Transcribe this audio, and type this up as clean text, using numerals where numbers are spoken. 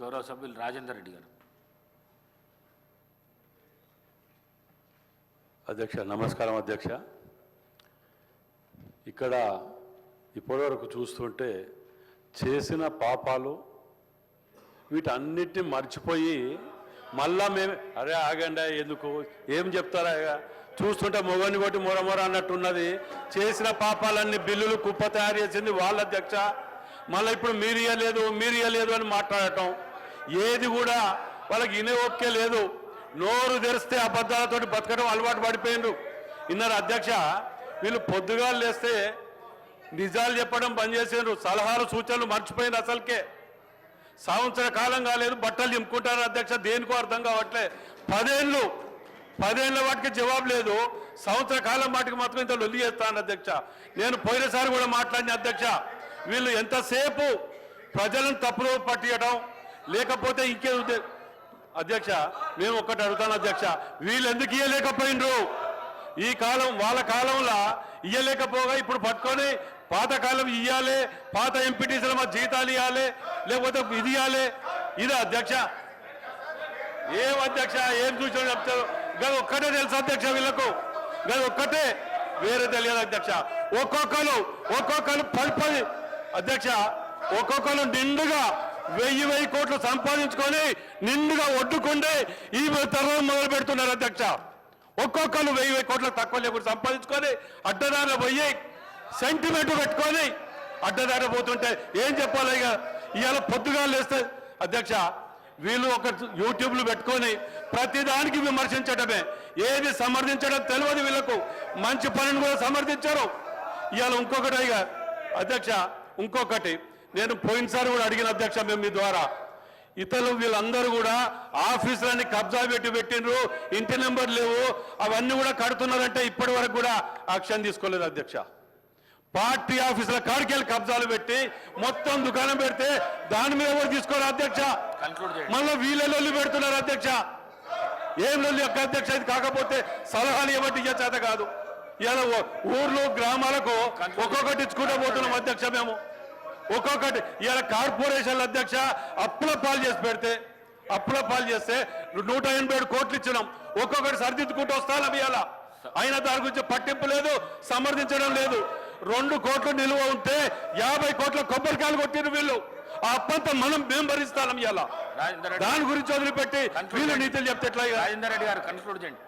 గౌరవ సభ్యులు రాజేందర్ రెడ్డి గారు. అధ్యక్ష నమస్కారం. అధ్యక్ష, ఇక్కడ ఇప్పటివరకు చూస్తుంటే చేసిన పాపాలు వీటన్నిటిని మర్చిపోయి మళ్ళా మేము అరే ఆగండి ఎందుకు ఏం చెప్తారా చూస్తుంటే మొగని కొట్టి మొరమొర అన్నట్టున్నది. చేసిన పాపాలన్నీ బిల్లులు కుప్ప తయారు చేసింది వాళ్ళ అధ్యక్ష. మళ్ళీ ఇప్పుడు మీరు ఇయ్యలేదు అని మాట్లాడటం ఏది కూడా వాళ్ళకి ఇనే ఓకే లేదు. నోరు తెరిస్తే అబద్ధాలతోటి బతకడం అలవాటు పడిపోయిండ్రు. ఇన్నారు అధ్యక్ష, వీళ్ళు పొద్దుగా లేస్తే నిజాలు చెప్పడం బంద్ చేసిండ్రు. సలహాలు సూచనలు మర్చిపోయింది. అసలుకే సంవత్సర కాలం కాలేదు బట్టలు చింపుకుంటారు అధ్యక్ష. దేనికో అర్థం కావట్లే. 10 ఏళ్ళ వాటికి జవాబు లేదు. సంవత్సర కాలం వాటికి మాత్రం ఇంత లొల్లి చేస్తాను అధ్యక్ష. నేను పోయినసారి కూడా మాట్లాడిన అధ్యక్ష, వీళ్ళు ఎంతసేపు ప్రజలను తప్పులో పట్టియడం లేకపోతే ఇంకే అధ్యక్ష. మేము ఒక్కటి అడుగుతాను అధ్యక్ష, వీళ్ళు ఎందుకు ఇయ్యలేకపోయినరు? ఈ కాలం వాళ్ళ కాలంలో ఇయ్యలేకపోగా ఇప్పుడు పట్టుకొని పాతకాలం ఇయ్యాలి, పాత ఎంపీటీసీల మా జీతాలు ఇవ్వాలి, లేకపోతే ఇది ఇవ్వాలి. ఇదే అధ్యక్ష. ఏం అధ్యక్ష ఏం చూసాడు చెప్తారు? గది ఒక్కటే తెలుసు అధ్యక్ష వీళ్ళకు, గది ఒక్కటే, వేరే తెలియదు అధ్యక్ష. ఒక్కొక్కరు 10 అధ్యక్ష, ఒక్కొక్కరు నిండుగా 1000 కోట్లు సంపాదించుకొని నిండుగా ఒడ్డుకుండే ఈ తరం మొదలు పెడుతున్నారు అధ్యక్ష. ఒక్కొక్కరు 1000 కోట్ల తక్కువ లేకుండా సంపాదించుకొని అడ్డదారిలో పోయి సెంటిమెంట్ పెట్టుకొని అడ్డదారిలో పోతుంటే ఏం చెప్పాలి? ఇక ఇవాళ పొద్దుగా లేస్తే అధ్యక్ష వీళ్ళు ఒక యూట్యూబ్లు పెట్టుకొని ప్రతిదానికి విమర్శించడమే, ఏది సమర్థించడం తెలియదు వీళ్ళకు. మంచి పనిని కూడా సమర్థించారు. ఇవాళ ఇంకొకటి ఇక అధ్యక్ష, ఇంకొకటి నేను పోయినసారి కూడా అడిగిన అధ్యక్ష, మేము మీ ద్వారా ఇతరులు వీళ్ళందరూ కూడా ఆఫీసులన్నీ కబ్జా పెట్టిండ్రు, ఇంటి నెంబర్ లేవు, అవన్నీ కూడా కడుతున్నారంటే ఇప్పటి వరకు కూడా యాక్షన్ తీసుకోలేదు అధ్యక్ష. పార్టీ ఆఫీసుల కాడికెళ్ళి కబ్జాలు పెట్టి మొత్తం దుకాణం పెడితే దాని మీద కూడా తీసుకోవాలి అధ్యక్ష. మళ్ళీ వీళ్ళ లొల్లి పెడుతున్నారు అధ్యక్ష. ఏం లొల్లి అధ్యక్ష? ఇది కాకపోతే సలహాలు ఇవ్వటి చేత కాదు. ఇలా ఊర్లు గ్రామాలకు ఒక్కొక్కటి ఇచ్చుకుంటూ పోతున్నాం అధ్యక్ష. మేము ఒక్కొక్కటి ఇలా కార్పొరేషన్ల అధ్యక్ష అప్పుల పాలు చేసి పెడితే, అప్పుల పాలు చేస్తే 187 కోట్లు ఇచ్చినాం. ఒక్కొక్కటి సరిదిద్దుకుంటూ వస్తాం ఇవాళ. అయినా దాని గురించి పట్టింపు లేదు, సమర్థించడం లేదు. 2 కోట్లు నిలువ ఉంటే 50 కోట్ల కొబ్బరికాయలు కొట్టిరు వీళ్ళు. ఆ అప్పంతా మేము భరిస్తాం ఇవాళ. దాని గురించి వదిలిపెట్టి వీళ్ళు నీతులు చెప్తే ఎట్లా? రాజేందర్ రెడ్డి గారు కన్క్లూడ్ చేయండి.